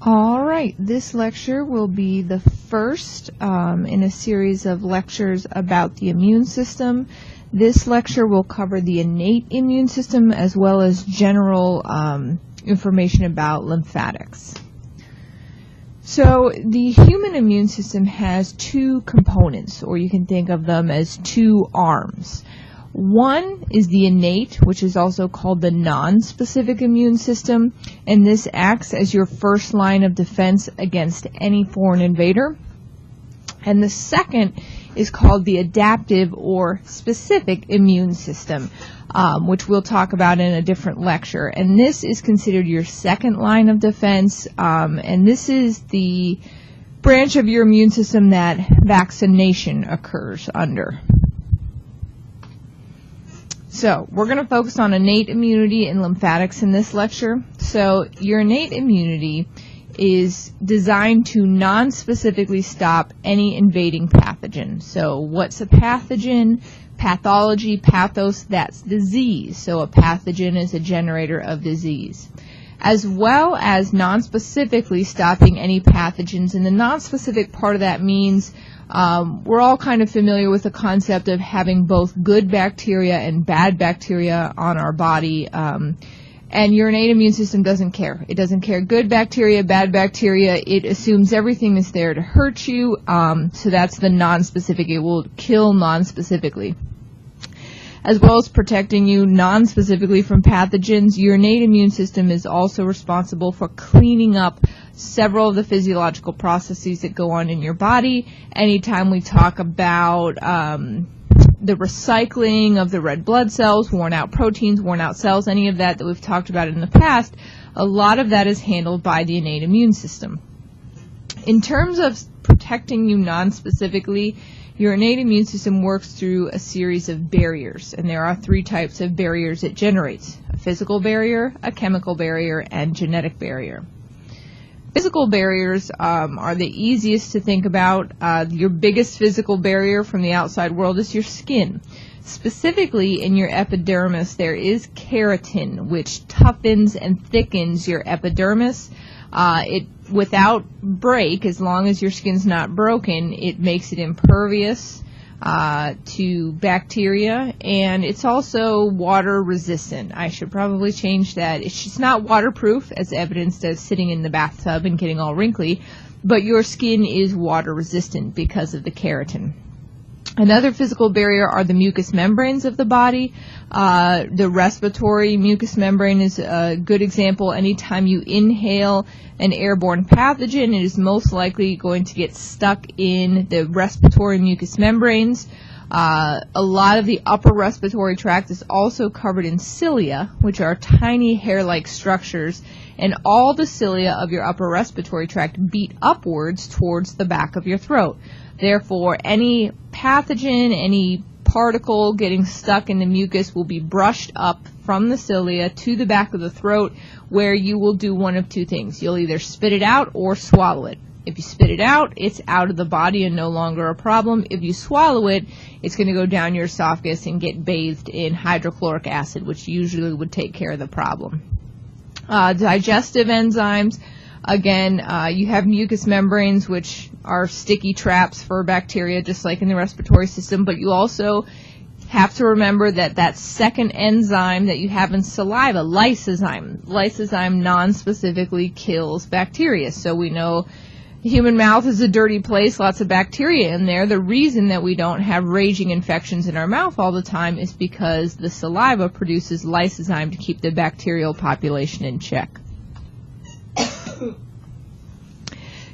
All right, this lecture will be the first in a series of lectures about the immune system. This lecture will cover the innate immune system as well as general information about lymphatics. So the human immune system has two components, or you can think of them as two arms. One is the innate, which is also called the non-specific immune system, and this acts as your first line of defense against any foreign invader. And the second is called the adaptive or specific immune system, which we'll talk about in a different lecture. And this is considered your second line of defense, and this is the branch of your immune system that vaccination occurs under. So we're going to focus on innate immunity and lymphatics in this lecture. So your innate immunity is designed to non-specifically stop any invading pathogen. So what's a pathogen? Pathology, pathos, that's disease. So a pathogen is a generator of disease. As well as non-specifically stopping any pathogens. And the non-specific part of that means we're all kind of familiar with the concept of having both good bacteria and bad bacteria on our body, and your innate immune system doesn't care. It doesn't care good bacteria, bad bacteria. It assumes everything is there to hurt you, so that's the non-specific. It will kill non-specifically. As well as protecting you non-specifically from pathogens, your innate immune system is also responsible for cleaning up several of the physiological processes that go on in your body. Anytime we talk about the recycling of the red blood cells, worn out proteins, worn out cells, any of that we've talked about in the past, a lot of that is handled by the innate immune system. In terms of protecting you non-specifically, your innate immune system works through a series of barriers, and there are three types of barriers it generates: a physical barrier, a chemical barrier, and genetic barrier. Physical barriers are the easiest to think about. Your biggest physical barrier from the outside world is your skin. Specifically in your epidermis, there is keratin, which toughens and thickens your epidermis. Without break, as long as your skin's not broken, it makes it impervious to bacteria, and it's also water resistant. I should probably change that. It's not waterproof, as evidenced as sitting in the bathtub and getting all wrinkly, but your skin is water resistant because of the keratin. Another physical barrier are the mucous membranes of the body. The respiratory mucous membrane is a good example. Anytime you inhale an airborne pathogen, it is most likely going to get stuck in the respiratory mucous membranes. A lot of the upper respiratory tract is also covered in cilia, which are tiny hair-like structures, and all the cilia of your upper respiratory tract beat upwards towards the back of your throat. Therefore, any pathogen, any particle getting stuck in the mucus will be brushed up from the cilia to the back of the throat, where you will do one of two things. You'll either spit it out or swallow it. If you spit it out, it's out of the body and no longer a problem. If you swallow it, it's going to go down your esophagus and get bathed in hydrochloric acid, which usually would take care of the problem. Digestive enzymes. Again, you have mucous membranes, which are sticky traps for bacteria, just like in the respiratory system, but you also have to remember that that second enzyme that you have in saliva, lysozyme non-specifically kills bacteria. So we know the human mouth is a dirty place, lots of bacteria in there. The reason that we don't have raging infections in our mouth all the time is because the saliva produces lysozyme to keep the bacterial population in check.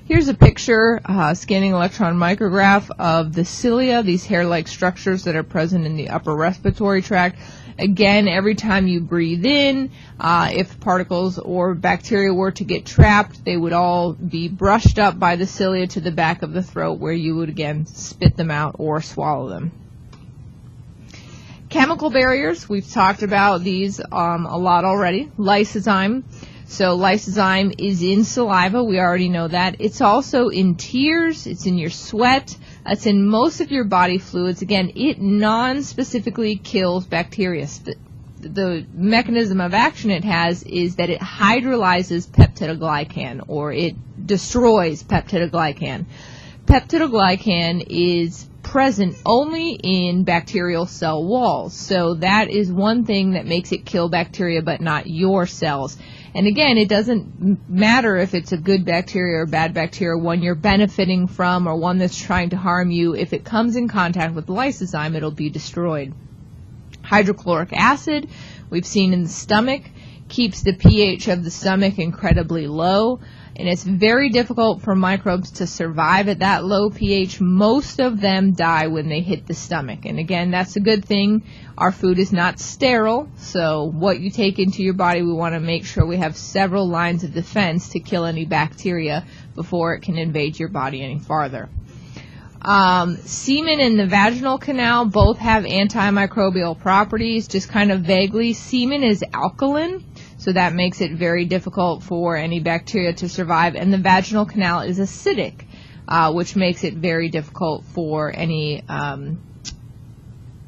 Here's a picture, scanning electron micrograph of the cilia, these hair-like structures that are present in the upper respiratory tract. Again, every time you breathe in, if particles or bacteria were to get trapped, they would all be brushed up by the cilia to the back of the throat, where you would again spit them out or swallow them. Chemical barriers, we've talked about these a lot already. Lysozyme. So lysozyme is in saliva, we already know that. It's also in tears, it's in your sweat, it's in most of your body fluids. Again, it non-specifically kills bacteria. The mechanism of action it has is that it hydrolyzes peptides peptidoglycan, or it destroys peptidoglycan. Peptidoglycan is present only in bacterial cell walls. So that is one thing that makes it kill bacteria but not your cells. And again, it doesn't matter if it's a good bacteria or bad bacteria, one you're benefiting from or one that's trying to harm you. If it comes in contact with the lysozyme, it'll be destroyed. Hydrochloric acid, we've seen in the stomach, keeps the pH of the stomach incredibly low. And it's very difficult for microbes to survive at that low pH. Most of them die when they hit the stomach. And again, that's a good thing. Our food is not sterile, so what you take into your body, we want to make sure we have several lines of defense to kill any bacteria before it can invade your body any farther. Semen and the vaginal canal both have antimicrobial properties, just kind of vaguely. Semen is alkaline, so that makes it very difficult for any bacteria to survive, and the vaginal canal is acidic, which makes it very difficult for any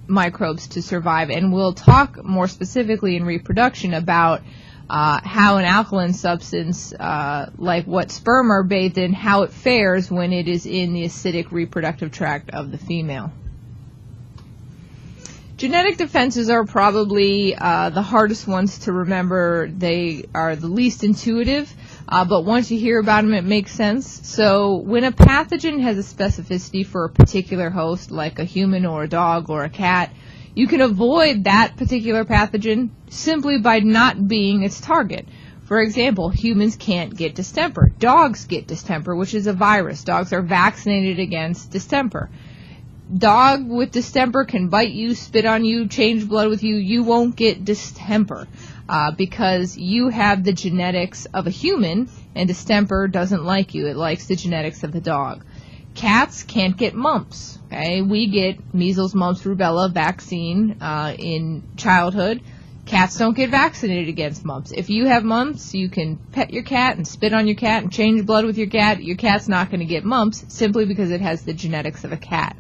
microbes to survive. And we'll talk more specifically in reproduction about how an alkaline substance, like what sperm are bathed in, how it fares when it is in the acidic reproductive tract of the female. Genetic defenses are probably the hardest ones to remember. They are the least intuitive, but once you hear about them, it makes sense. So when a pathogen has a specificity for a particular host, like a human or a dog or a cat, you can avoid that particular pathogen simply by not being its target. For example, humans can't get distemper. Dogs get distemper, which is a virus. Dogs are vaccinated against distemper. Dog with distemper can bite you, spit on you, change blood with you. You won't get distemper because you have the genetics of a human, and distemper doesn't like you. It likes the genetics of the dog. Cats can't get mumps. Okay? We get measles, mumps, rubella vaccine in childhood. Cats don't get vaccinated against mumps. If you have mumps, you can pet your cat and spit on your cat and change blood with your cat. Your cat's not going to get mumps simply because it has the genetics of a cat.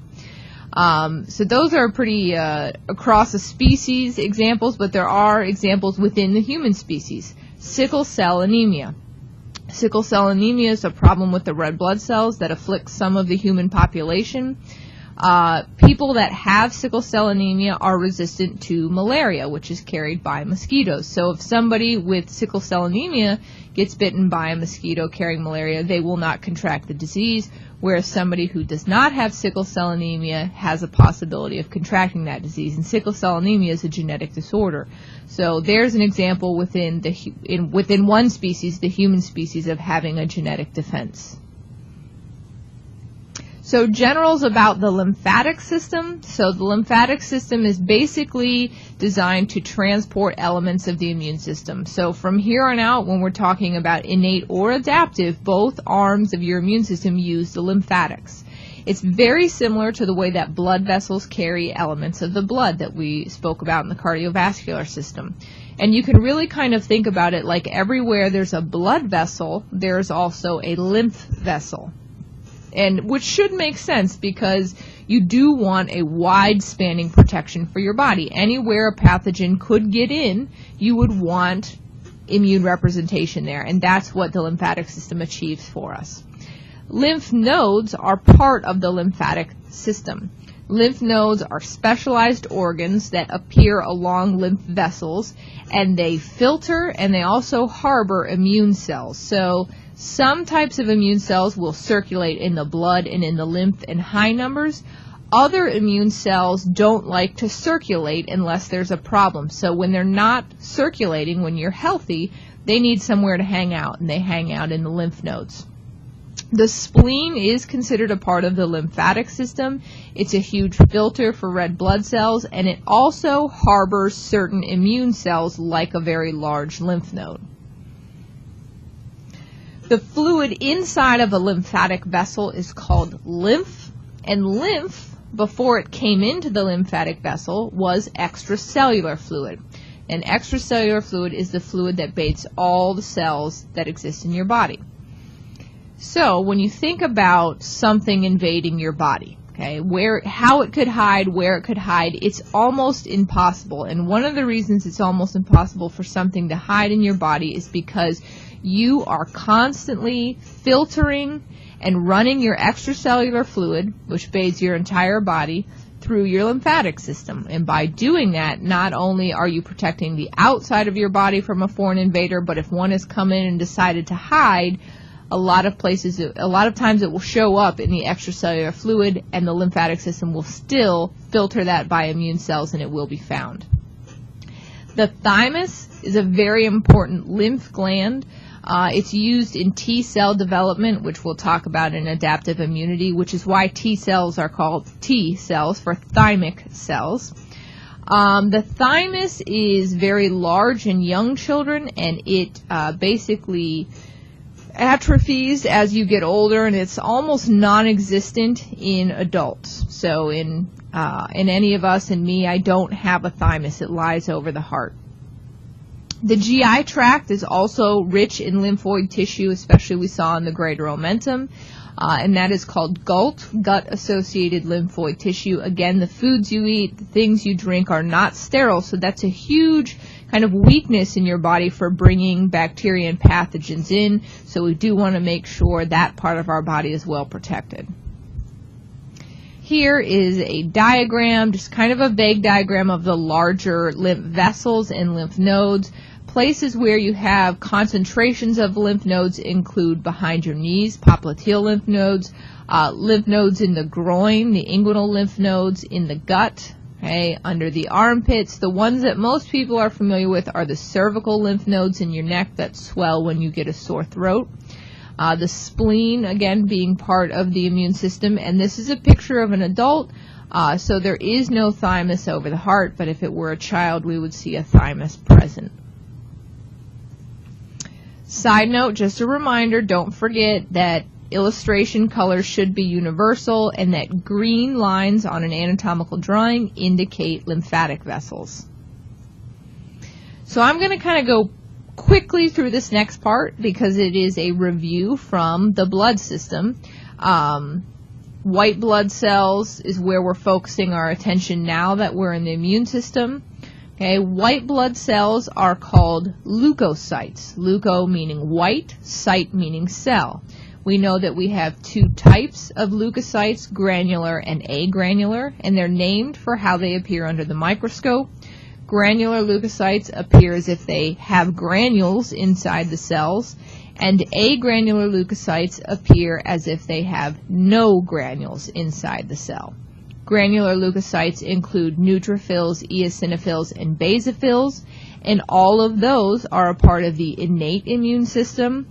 So those are pretty across a species examples, but there are examples within the human species. Sickle cell anemia. Sickle cell anemia is a problem with the red blood cells that afflicts some of the human population. People that have sickle cell anemia are resistant to malaria, which is carried by mosquitoes. So if somebody with sickle cell anemia gets bitten by a mosquito carrying malaria, they will not contract the disease, whereas somebody who does not have sickle cell anemia has a possibility of contracting that disease. And sickle cell anemia is a genetic disorder. So there's an example within one species, the human species, of having a genetic defense. So generals about the lymphatic system. So the lymphatic system is basically designed to transport elements of the immune system. So from here on out, when we're talking about innate or adaptive, both arms of your immune system use the lymphatics. It's very similar to the way that blood vessels carry elements of the blood that we spoke about in the cardiovascular system. And you can really kind of think about it like everywhere there's a blood vessel, there's also a lymph vessel. And which should make sense because you do want a wide-spanning protection for your body. Anywhere a pathogen could get in, you would want immune representation there, and that's what the lymphatic system achieves for us. Lymph nodes are part of the lymphatic system. Lymph nodes are specialized organs that appear along lymph vessels, and they filter and they also harbor immune cells. So some types of immune cells will circulate in the blood and in the lymph in high numbers. Other immune cells don't like to circulate unless there's a problem. So when they're not circulating, when you're healthy, they need somewhere to hang out, and they hang out in the lymph nodes. The spleen is considered a part of the lymphatic system. It's a huge filter for red blood cells, and it also harbors certain immune cells like a very large lymph node. The fluid inside of a lymphatic vessel is called lymph, and lymph, before it came into the lymphatic vessel, was extracellular fluid. And extracellular fluid is the fluid that bathes all the cells that exist in your body. So when you think about something invading your body, okay, how it could hide, where it could hide, it's almost impossible. And one of the reasons it's almost impossible for something to hide in your body is because you are constantly filtering and running your extracellular fluid, which bathes your entire body, through your lymphatic system. And by doing that, not only are you protecting the outside of your body from a foreign invader, but if one has come in and decided to hide, a lot of times it will show up in the extracellular fluid, and the lymphatic system will still filter that by immune cells, and it will be found. The thymus is a very important lymph gland. It's used in T cell development, which we'll talk about in adaptive immunity, which is why T cells are called T cells, for thymic cells. The thymus is very large in young children, and it basically atrophies as you get older, and it's almost non-existent in adults. So in any of us, and me, I don't have a thymus. It lies over the heart. The GI tract is also rich in lymphoid tissue, especially we saw in the greater omentum, and that is called GALT, gut-associated lymphoid tissue. Again, the foods you eat, the things you drink are not sterile, so that's a huge kind of weakness in your body for bringing bacteria and pathogens in, so we do want to make sure that part of our body is well protected. Here is a diagram, just kind of a vague diagram of the larger lymph vessels and lymph nodes. Places where you have concentrations of lymph nodes include behind your knees, popliteal lymph nodes in the groin, the inguinal lymph nodes in the gut, okay, under the armpits. The ones that most people are familiar with are the cervical lymph nodes in your neck that swell when you get a sore throat. The spleen, again, being part of the immune system, and this is a picture of an adult, so there is no thymus over the heart, but if it were a child, we would see a thymus present. Side note, just a reminder, don't forget that illustration colors should be universal, and that green lines on an anatomical drawing indicate lymphatic vessels. So I'm going to kind of go quickly through this next part because it is a review from the blood system. White blood cells is where we're focusing our attention now that we're in the immune system. Okay, white blood cells are called leukocytes. Leuko meaning white, cyte meaning cell. We know that we have two types of leukocytes, granular and agranular, and they're named for how they appear under the microscope. Granular leukocytes appear as if they have granules inside the cells, and agranular leukocytes appear as if they have no granules inside the cell. Granular leukocytes include neutrophils, eosinophils, and basophils, and all of those are a part of the innate immune system.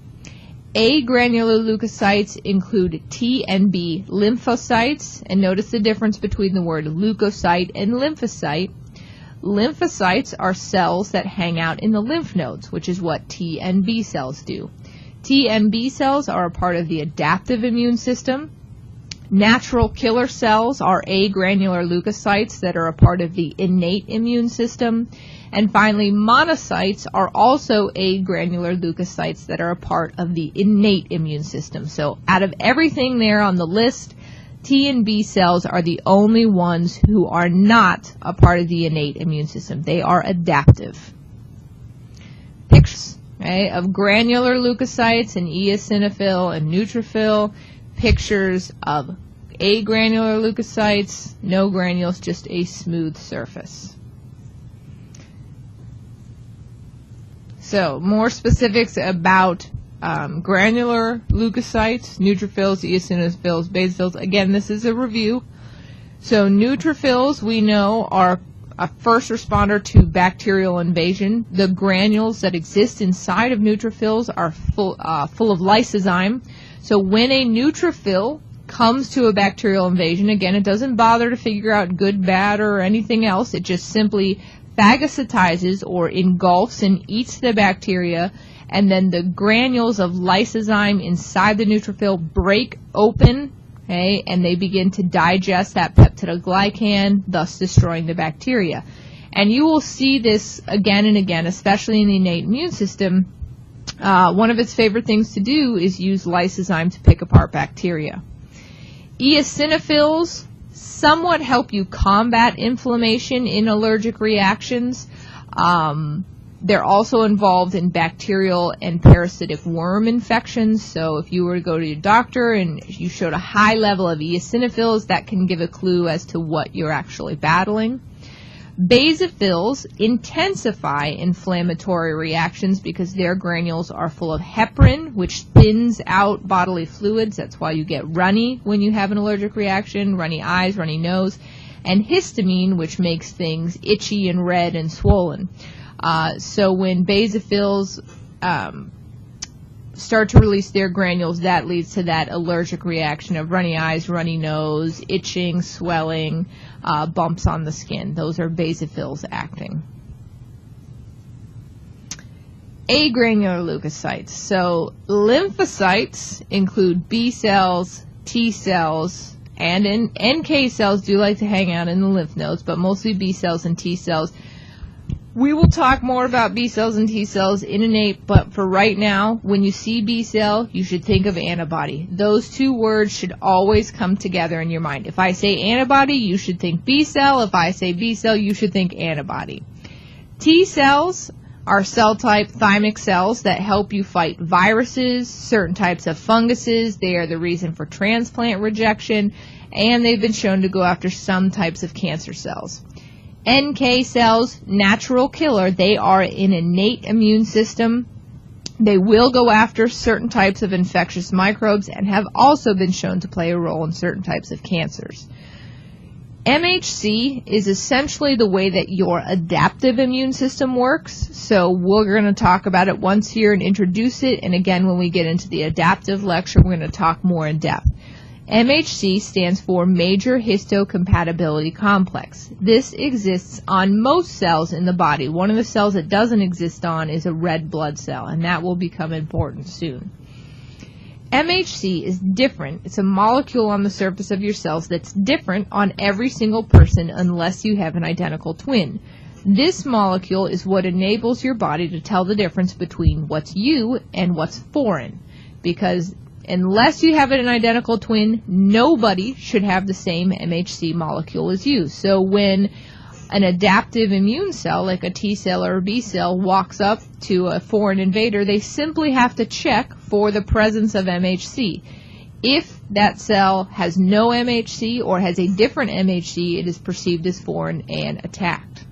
Agranular leukocytes include T and B lymphocytes, and notice the difference between the word leukocyte and lymphocyte. Lymphocytes are cells that hang out in the lymph nodes, which is what T and B cells do. T and B cells are a part of the adaptive immune system. Natural killer cells are agranular leukocytes that are a part of the innate immune system. And finally, monocytes are also agranular leukocytes that are a part of the innate immune system. So out of everything there on the list, T and B cells are the only ones who are not a part of the innate immune system. They are adaptive. Pictures of granular leukocytes and eosinophil and neutrophil. Pictures of agranular leukocytes, no granules, just a smooth surface. So more specifics about granular leukocytes, neutrophils, eosinophils, basophils. Again, this is a review. So neutrophils, we know, are a first responder to bacterial invasion. The granules that exist inside of neutrophils are full of lysozyme. So when a neutrophil comes to a bacterial invasion, again, it doesn't bother to figure out good, bad, or anything else. It just simply phagocytizes or engulfs and eats the bacteria, and then the granules of lysozyme inside the neutrophil break open, okay, and they begin to digest that peptidoglycan, thus destroying the bacteria. And you will see this again and again, especially in the innate immune system. One of its favorite things to do is use lysozyme to pick apart bacteria. Eosinophils somewhat help you combat inflammation in allergic reactions. They're also involved in bacterial and parasitic worm infections. So if you were to go to your doctor and you showed a high level of eosinophils, that can give a clue as to what you're actually battling. Basophils intensify inflammatory reactions because their granules are full of heparin, which thins out bodily fluids. That's why you get runny when you have an allergic reaction, runny eyes, runny nose, and histamine, which makes things itchy and red and swollen. So when basophils start to release their granules, that leads to that allergic reaction of runny eyes, runny nose, itching, swelling, bumps on the skin. Those are basophils acting. Agranular leukocytes. So lymphocytes include B cells, T cells, and NK cells do like to hang out in the lymph nodes, but mostly B cells and T cells. We will talk more about B cells and T cells in Innate, but for right now, when you see B cell, you should think of antibody. Those two words should always come together in your mind. If I say antibody, you should think B cell. If I say B cell, you should think antibody. T cells are cell type thymic cells that help you fight viruses, certain types of funguses. They are the reason for transplant rejection, and they've been shown to go after some types of cancer cells. NK cells, natural killer, they are an innate immune system. They will go after certain types of infectious microbes and have also been shown to play a role in certain types of cancers. MHC is essentially the way that your adaptive immune system works. So we're going to talk about it once here and introduce it. And again, when we get into the adaptive lecture, we're going to talk more in depth. MHC stands for Major Histocompatibility Complex. This exists on most cells in the body. One of the cells it doesn't exist on is a red blood cell, and that will become important soon. MHC is different. It's a molecule on the surface of your cells that's different on every single person unless you have an identical twin. This molecule is what enables your body to tell the difference between what's you and what's foreign, because unless you have an identical twin, nobody should have the same MHC molecule as you. So when an adaptive immune cell, like a T cell or a B cell, walks up to a foreign invader, they simply have to check for the presence of MHC. If that cell has no MHC or has a different MHC, it is perceived as foreign and attacked.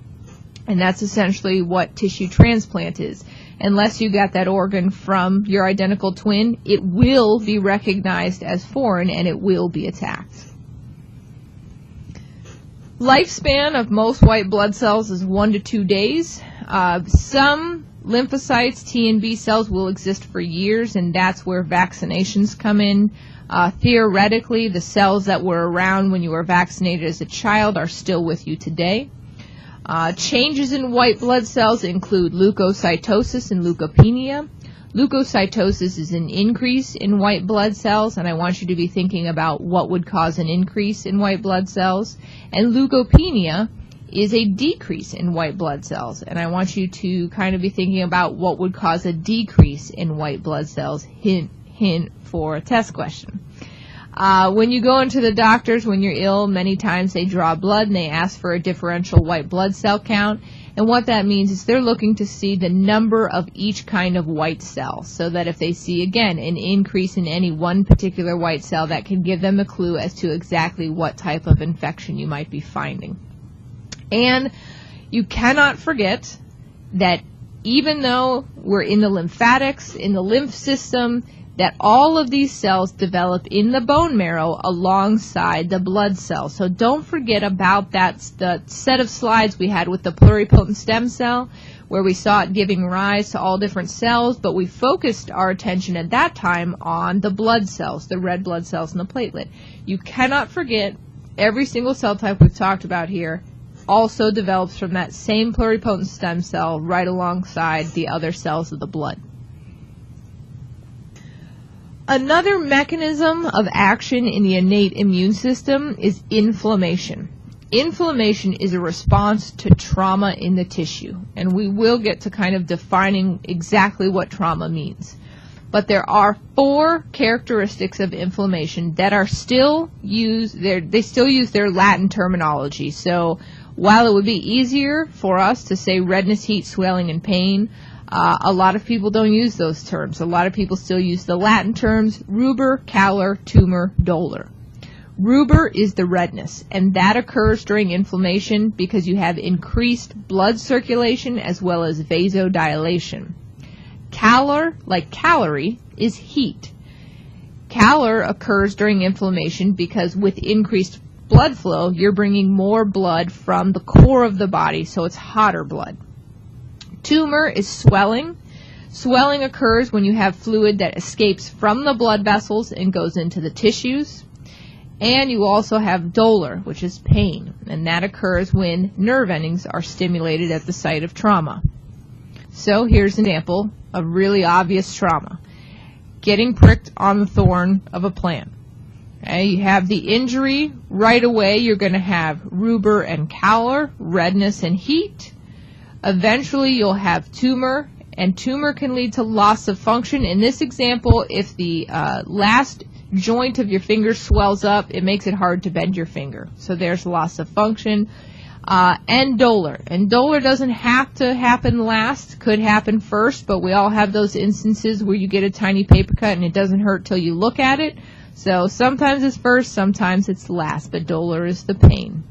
And that's essentially what tissue transplant is. Unless you got that organ from your identical twin, it will be recognized as foreign and it will be attacked. Lifespan of most white blood cells is 1 to 2 days. Some lymphocytes, T and B cells, will exist for years, and that's where vaccinations come in. Theoretically, the cells that were around when you were vaccinated as a child are still with you today. Changes in white blood cells include leukocytosis and leukopenia. Leukocytosis is an increase in white blood cells, and I want you to be thinking about what would cause an increase in white blood cells. And leukopenia is a decrease in white blood cells, and I want you to kind of be thinking about what would cause a decrease in white blood cells. Hint, hint for a test question. When you go into the doctors when you're ill, many times they draw blood and they ask for a differential white blood cell count. And what that means is they're looking to see the number of each kind of white cell, so that if they see, again, an increase in any one particular white cell, that can give them a clue as to exactly what type of infection you might be finding. And you cannot forget that even though we're in the lymphatics, in the lymph system, that all of these cells develop in the bone marrow alongside the blood cells. So don't forget about that, the set of slides we had with the pluripotent stem cell, where we saw it giving rise to all different cells, but we focused our attention at that time on the blood cells, the red blood cells and the platelet. You cannot forget every single cell type we've talked about here also develops from that same pluripotent stem cell right alongside the other cells of the blood. Another mechanism of action in the innate immune system is inflammation. Inflammation is a response to trauma in the tissue, and we will get to kind of defining exactly what trauma means. But there are 4 characteristics of inflammation that are still used. They still use their Latin terminology. So While it would be easier for us to say redness, heat, swelling, and pain, a lot of people don't use those terms. A lot of people still use the Latin terms rubor, calor, tumor, dolor. Rubor is the redness, and that occurs during inflammation because you have increased blood circulation as well as vasodilation. Calor, like calorie, is heat. Calor occurs during inflammation because with increased blood flow, you're bringing more blood from the core of the body, so it's hotter blood. Tumor is swelling. Swelling occurs when you have fluid that escapes from the blood vessels and goes into the tissues. And you also have dolor, which is pain, and that occurs when nerve endings are stimulated at the site of trauma. So here's an example of really obvious trauma. Getting pricked on the thorn of a plant. Okay, you have the injury, right away you're going to have rubor and calor, redness and heat. Eventually you'll have tumor, and tumor can lead to loss of function. In this example, if the last joint of your finger swells up, it makes it hard to bend your finger. So there's loss of function. And dolor. And dolor doesn't have to happen last, could happen first, but we all have those instances where you get a tiny paper cut and it doesn't hurt till you look at it. So sometimes it's first, sometimes it's last, but dolor is the pain.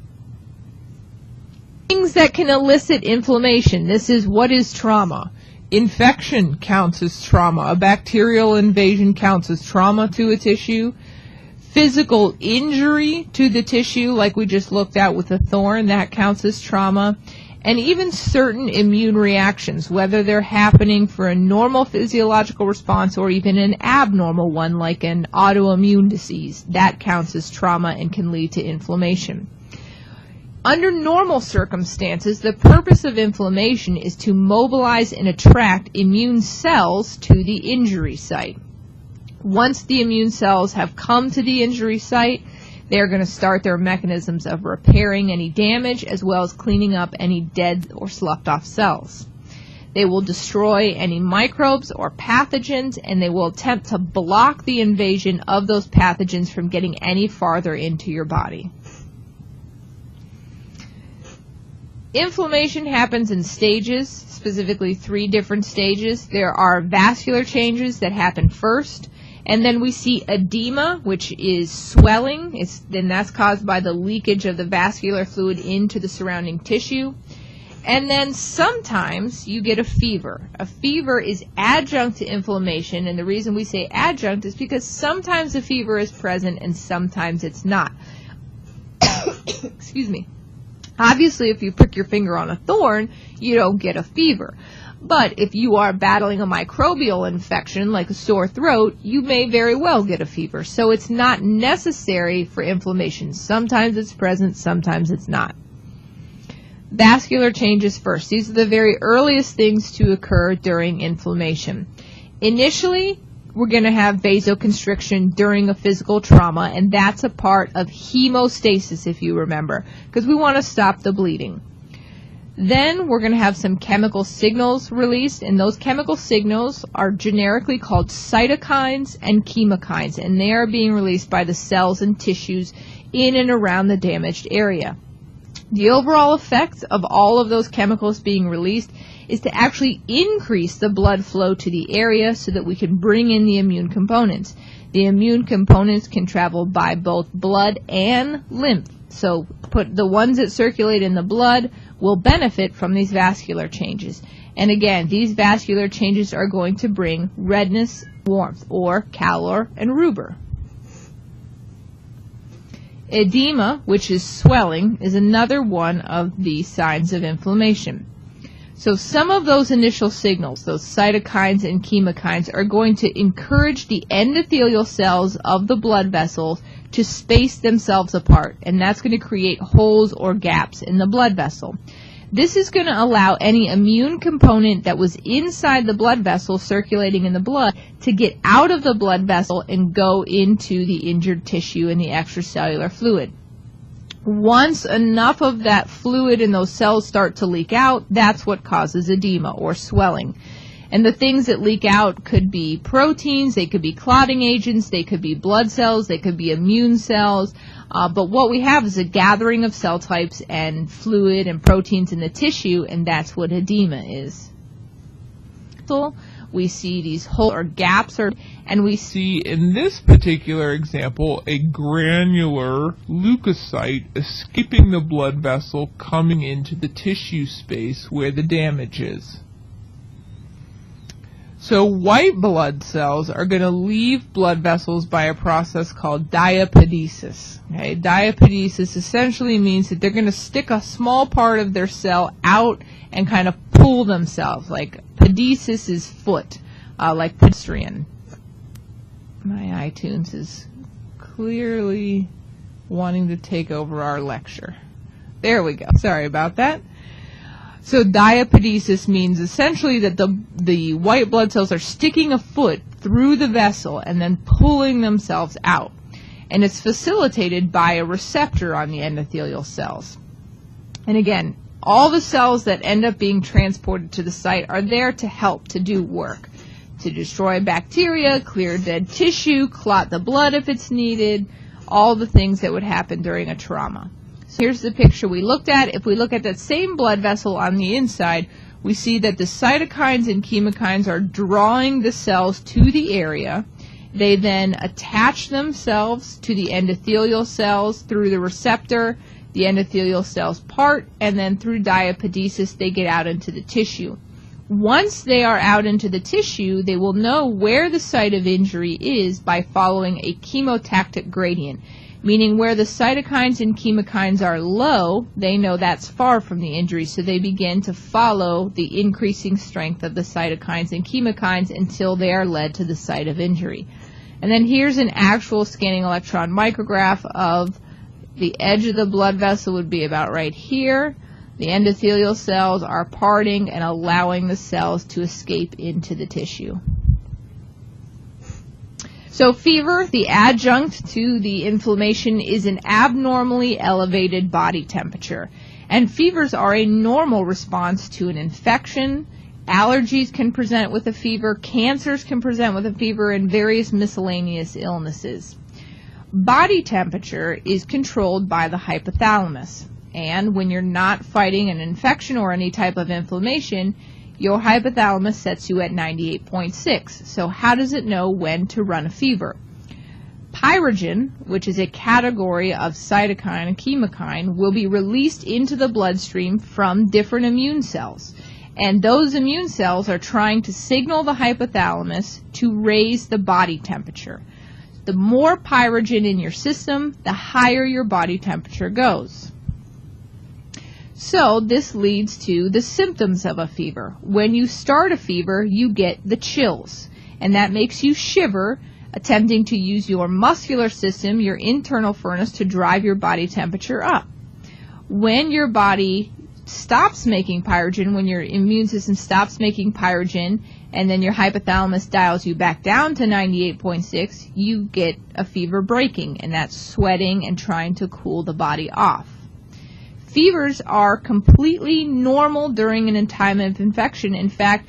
Things that can elicit inflammation. This is what is trauma. Infection counts as trauma. A bacterial invasion counts as trauma to a tissue. Physical injury to the tissue, like we just looked at with a thorn, that counts as trauma. And even certain immune reactions, whether they're happening for a normal physiological response or even an abnormal one like an autoimmune disease, that counts as trauma and can lead to inflammation. Under normal circumstances, the purpose of inflammation is to mobilize and attract immune cells to the injury site. Once the immune cells have come to the injury site, they're going to start their mechanisms of repairing any damage as well as cleaning up any dead or sloughed off cells. They will destroy any microbes or pathogens, and they will attempt to block the invasion of those pathogens from getting any farther into your body. Inflammation happens in stages, specifically 3 different stages. There are vascular changes that happen first, and then we see edema, which is swelling. Then that's caused by the leakage of the vascular fluid into the surrounding tissue. And then sometimes you get a fever. A fever is adjunct to inflammation, and the reason we say adjunct is because sometimes the fever is present and sometimes it's not. Excuse me. Obviously, if you prick your finger on a thorn, you don't get a fever. But if you are battling a microbial infection like a sore throat, you may very well get a fever. So it's not necessary for inflammation. Sometimes it's present, sometimes it's not. Vascular changes first. These are the very earliest things to occur during inflammation. Initially, we're going to have vasoconstriction during a physical trauma, and that's a part of hemostasis, if you remember, because we want to stop the bleeding. Then we're going to have some chemical signals released, and those chemical signals are generically called cytokines and chemokines, and they are being released by the cells and tissues in and around the damaged area. The overall effect of all of those chemicals being released is to actually increase the blood flow to the area so that we can bring in the immune components. The immune components can travel by both blood and lymph. So the ones that circulate in the blood will benefit from these vascular changes. And again, these vascular changes are going to bring redness, warmth, or calor and rubor. Edema, which is swelling, is another one of the signs of inflammation. So some of those initial signals, those cytokines and chemokines, are going to encourage the endothelial cells of the blood vessels to space themselves apart, and that's going to create holes or gaps in the blood vessel. This is going to allow any immune component that was inside the blood vessel circulating in the blood to get out of the blood vessel and go into the injured tissue and the extracellular fluid. Once enough of that fluid and those cells start to leak out, that's what causes edema or swelling. And the things that leak out could be proteins, they could be clotting agents, they could be blood cells, they could be immune cells. But what we have is a gathering of cell types and fluid and proteins in the tissue, and that's what edema is. So we see these holes or gaps, and we see in this particular example a granular leukocyte escaping the blood vessel, coming into the tissue space where the damage is. So white blood cells are going to leave blood vessels by a process called diapedesis. Okay? Diapedesis essentially means that they're going to stick a small part of their cell out and kind of pull themselves. Like pedesis is foot, like pedestrian. My iTunes is clearly wanting to take over our lecture. There we go. Sorry about that. So diapedesis means essentially that the white blood cells are sticking a foot through the vessel and then pulling themselves out. And it's facilitated by a receptor on the endothelial cells. And again, all the cells that end up being transported to the site are there to help, to do work, to destroy bacteria, clear dead tissue, clot the blood if it's needed, all the things that would happen during a trauma. Here's the picture we looked at. If we look at that same blood vessel on the inside, we see that the cytokines and chemokines are drawing the cells to the area. They then attach themselves to the endothelial cells through the receptor. The endothelial cells part, and then through diapedesis they get out into the tissue. Once they are out into the tissue, they will know where the site of injury is by following a chemotactic gradient. Meaning where the cytokines and chemokines are low, they know that's far from the injury, so they begin to follow the increasing strength of the cytokines and chemokines until they are led to the site of injury. And then here's an actual scanning electron micrograph of the edge of the blood vessel would be about right here. The endothelial cells are parting and allowing the cells to escape into the tissue. So fever, the adjunct to the inflammation, is an abnormally elevated body temperature. And fevers are a normal response to an infection. Allergies can present with a fever, cancers can present with a fever, and various miscellaneous illnesses. Body temperature is controlled by the hypothalamus. And when you're not fighting an infection or any type of inflammation, your hypothalamus sets you at 98.6. So how does it know when to run a fever? Pyrogen, which is a category of cytokine and chemokine, will be released into the bloodstream from different immune cells. And those immune cells are trying to signal the hypothalamus to raise the body temperature. The more pyrogen in your system, the higher your body temperature goes. So this leads to the symptoms of a fever. When you start a fever, you get the chills, and that makes you shiver, attempting to use your muscular system, your internal furnace, to drive your body temperature up. When your body stops making pyrogen, when your immune system stops making pyrogen, and then your hypothalamus dials you back down to 98.6, you get a fever breaking, and that's sweating and trying to cool the body off. Fevers are completely normal during an time of infection. In fact,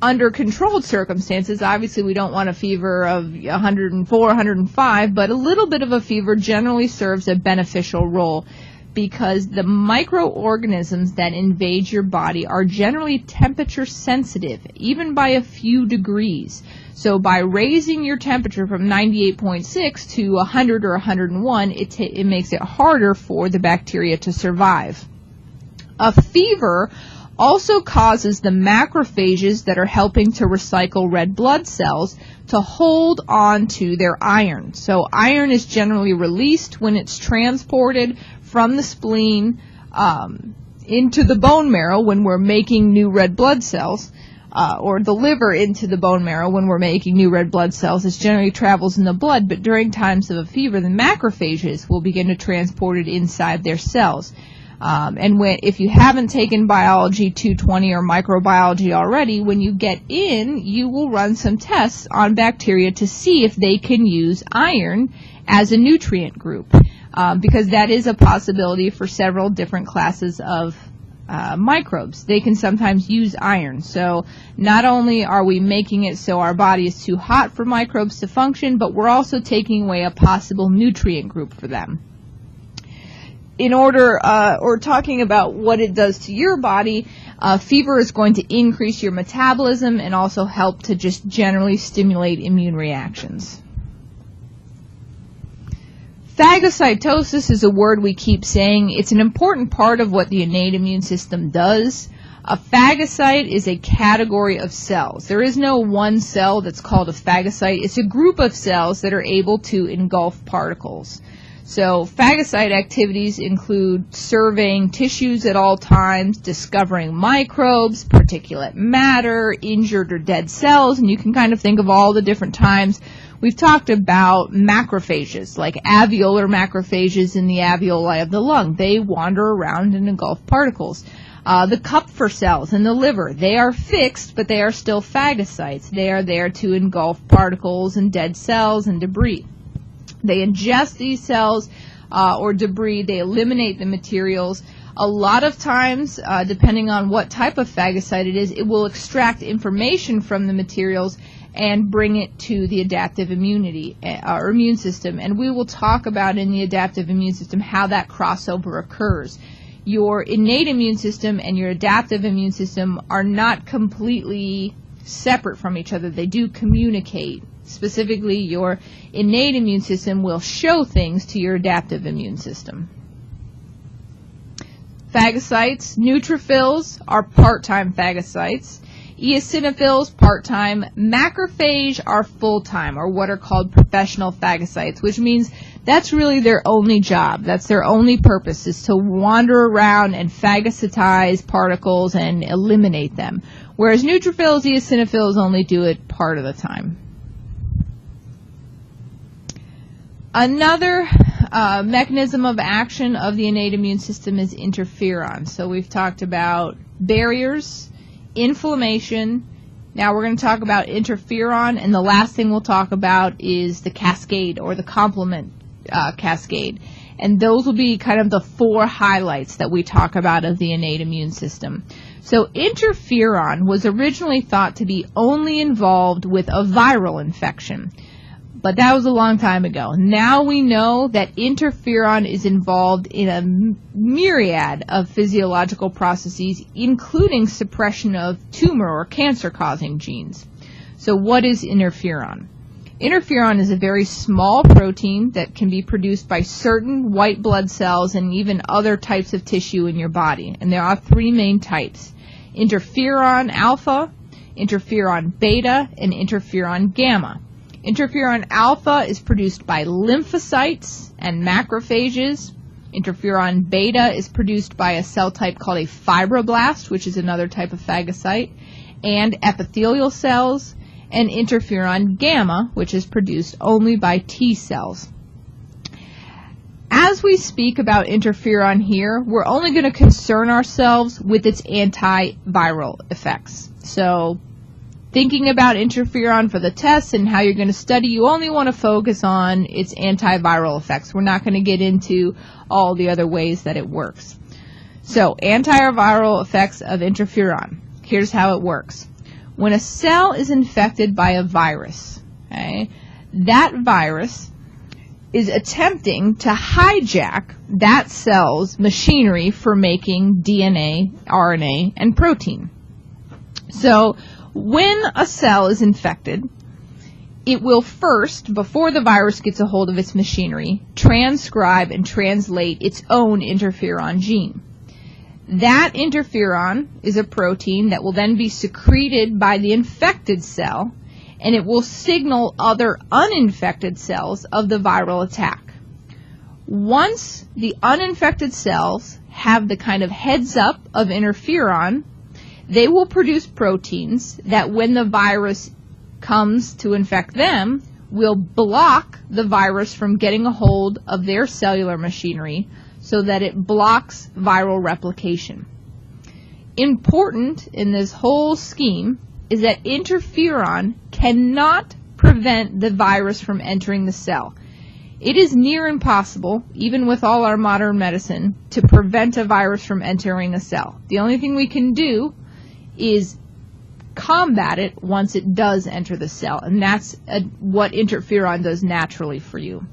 under controlled circumstances, obviously we don't want a fever of 104, 105, but a little bit of a fever generally serves a beneficial role because the microorganisms that invade your body are generally temperature sensitive, even by a few degrees. So by raising your temperature from 98.6 to 100 or 101, it makes it harder for the bacteria to survive. A fever also causes the macrophages that are helping to recycle red blood cells to hold on to their iron. So iron is generally released when it's transported from the spleen into the bone marrow when we're making new red blood cells. Or the liver into the bone marrow when we're making new red blood cells. It generally travels in the blood, but during times of a fever, the macrophages will begin to transport it inside their cells. And if you haven't taken Biology 220 or microbiology already, when you get in, you will run some tests on bacteria to see if they can use iron as a nutrient group, because that is a possibility for several different classes of microbes. They can sometimes use iron. So not only are we making it so our body is too hot for microbes to function, but we're also taking away a possible nutrient group for them. Or talking about what it does to your body, fever is going to increase your metabolism and also help to just generally stimulate immune reactions. Phagocytosis is a word we keep saying. It's an important part of what the innate immune system does. A phagocyte is a category of cells. There is no one cell that's called a phagocyte. It's a group of cells that are able to engulf particles. So phagocyte activities include surveying tissues at all times, discovering microbes, particulate matter, injured or dead cells, and you can kind of think of all the different times. We've talked about macrophages, like alveolar macrophages in the alveoli of the lung. They wander around and engulf particles. The Kupffer cells in the liver, they are fixed, but they are still phagocytes. They are there to engulf particles and dead cells and debris. They ingest these cells or debris. They eliminate the materials. A lot of times, depending on what type of phagocyte it is, it will extract information from the materials and bring it to the adaptive immunity or immune system. And we will talk about in the adaptive immune system how that crossover occurs. Your innate immune system and your adaptive immune system are not completely separate from each other. They do communicate. Specifically, your innate immune system will show things to your adaptive immune system. Phagocytes, neutrophils are part-time phagocytes. Eosinophils, part-time. Macrophage are full-time, or what are called professional phagocytes, which means that's really their only job. That's their only purpose, is to wander around and phagocytize particles and eliminate them. Whereas neutrophils, eosinophils only do it part of the time. Another mechanism of action of the innate immune system is interferon. So we've talked about barriers, inflammation. Now we're going to talk about interferon, and the last thing we'll talk about is the cascade or the complement cascade. And those will be kind of the four highlights that we talk about of the innate immune system. So interferon was originally thought to be only involved with a viral infection. But that was a long time ago. Now we know that interferon is involved in a myriad of physiological processes, including suppression of tumor or cancer-causing genes. So what is interferon? Interferon is a very small protein that can be produced by certain white blood cells and even other types of tissue in your body. And there are three main types: interferon alpha, interferon beta, and interferon gamma. Interferon alpha is produced by lymphocytes and macrophages. Interferon beta is produced by a cell type called a fibroblast, which is another type of phagocyte, and epithelial cells. And interferon gamma, which is produced only by T cells. As we speak about interferon here, we're only going to concern ourselves with its antiviral effects. So thinking about interferon for the tests and how you're going to study, you only want to focus on its antiviral effects. We're not going to get into all the other ways that it works. So, antiviral effects of interferon. Here's how it works. When a cell is infected by a virus, okay, that virus is attempting to hijack that cell's machinery for making DNA, RNA, and protein. So, when a cell is infected, it will first, before the virus gets a hold of its machinery, transcribe and translate its own interferon gene. That interferon is a protein that will then be secreted by the infected cell, and it will signal other uninfected cells of the viral attack. Once the uninfected cells have the kind of heads up of interferon, they will produce proteins that when the virus comes to infect them, will block the virus from getting a hold of their cellular machinery so that it blocks viral replication. Important in this whole scheme is that interferon cannot prevent the virus from entering the cell. It is near impossible, even with all our modern medicine, to prevent a virus from entering a cell. The only thing we can do is combat it once it does enter the cell, and that's what interferon does naturally for you.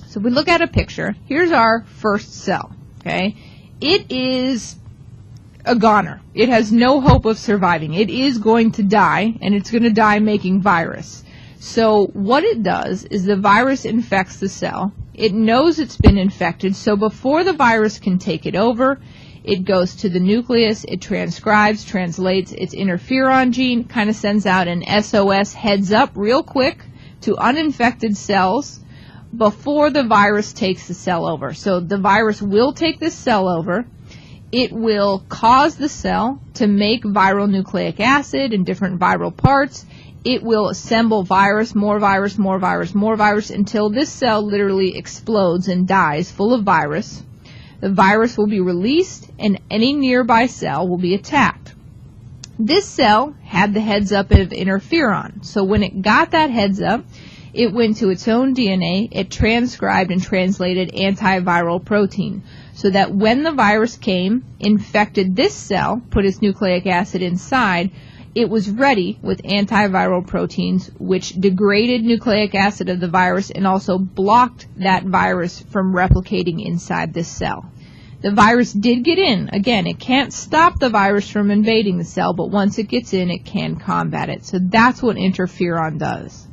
So if we look at a picture, here's our first cell, okay? It is a goner. It has no hope of surviving. It is going to die, and it's going to die making virus. So what it does is the virus infects the cell. It knows it's been infected, so before the virus can take it over, it goes to the nucleus, it transcribes, translates its interferon gene, kind of sends out an SOS heads up real quick to uninfected cells before the virus takes the cell over. So the virus will take this cell over. It will cause the cell to make viral nucleic acid and different viral parts. It will assemble virus, more virus, more virus, more virus, until this cell literally explodes and dies full of virus. The virus will be released and any nearby cell will be attacked. This cell had the heads up of interferon. So when it got that heads up, it went to its own DNA, it transcribed and translated antiviral protein, so that when the virus came, infected this cell, put its nucleic acid inside, it was ready with antiviral proteins which degraded nucleic acid of the virus and also blocked that virus from replicating inside this cell. The virus did get in. Again, it can't stop the virus from invading the cell, but once it gets in, it can combat it. So that's what interferon does.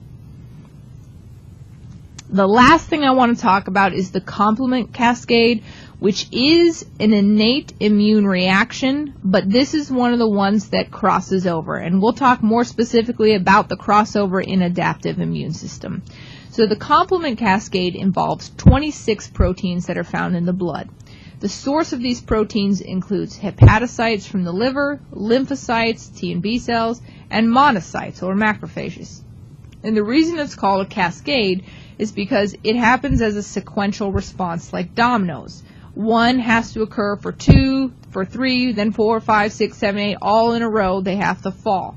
The last thing I want to talk about is the complement cascade, which is an innate immune reaction, but this is one of the ones that crosses over. And we'll talk more specifically about the crossover in adaptive immune system. So the complement cascade involves 26 proteins that are found in the blood. The source of these proteins includes hepatocytes from the liver, lymphocytes, T and B cells, and monocytes, or macrophages. And the reason it's called a cascade is because it happens as a sequential response, like dominoes. One has to occur for 2, for 3, then 4, 5, 6, 7, 8, all in a row. They have to fall.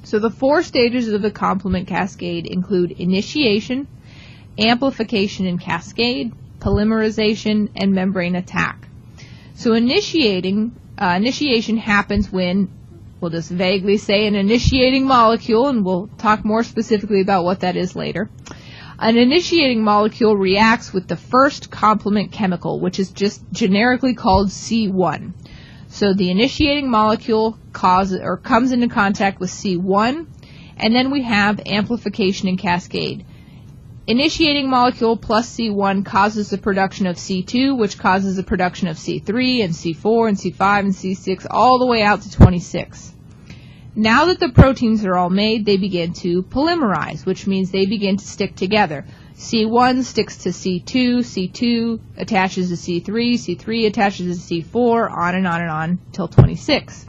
So the 4 stages of the complement cascade include initiation, amplification and cascade, polymerization, and membrane attack. So initiation happens when, we'll just vaguely say, an initiating molecule, and we'll talk more specifically about what that is later. An initiating molecule reacts with the first complement chemical, which is just generically called C1. So the initiating molecule comes into contact with C1, and then we have amplification and cascade. Initiating molecule plus C1 causes the production of C2, which causes the production of C3 and C4 and C5 and C6 all the way out to 26. Now that the proteins are all made, they begin to polymerize, which means they begin to stick together. C1 sticks to C2, C2 attaches to C3, C3 attaches to C4, on and on and on till 26.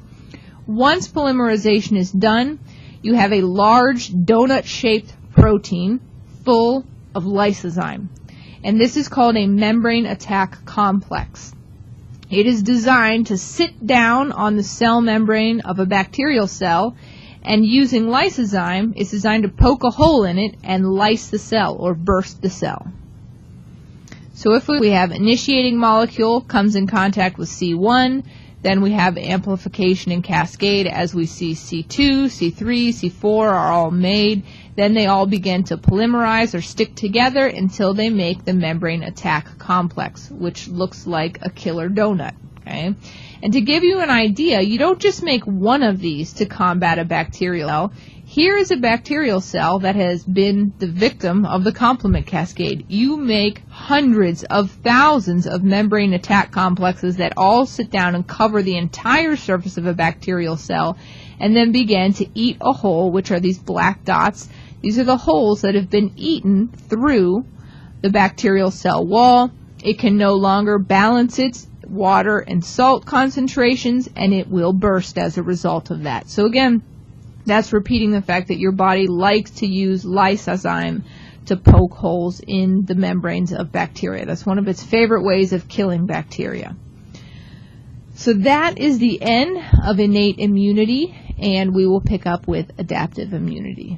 Once polymerization is done, you have a large donut-shaped protein full of lysozyme, and this is called a membrane attack complex. It is designed to sit down on the cell membrane of a bacterial cell, and using lysozyme, it's designed to poke a hole in it and lyse the cell, or burst the cell. So if we have initiating molecule comes in contact with C1, then we have amplification and cascade as we see C2, C3, C4 are all made. Then they all begin to polymerize or stick together until they make the membrane attack complex, which looks like a killer donut. Okay? And to give you an idea, you don't just make one of these to combat a bacterial cell. Here is a bacterial cell that has been the victim of the complement cascade. You make hundreds of thousands of membrane attack complexes that all sit down and cover the entire surface of a bacterial cell and then begin to eat a hole, which are these black dots. These are the holes that have been eaten through the bacterial cell wall. It can no longer balance its water and salt concentrations, and it will burst as a result of that. So again, that's repeating the fact that your body likes to use lysozyme to poke holes in the membranes of bacteria. That's one of its favorite ways of killing bacteria. So that is the end of innate immunity, and we will pick up with adaptive immunity.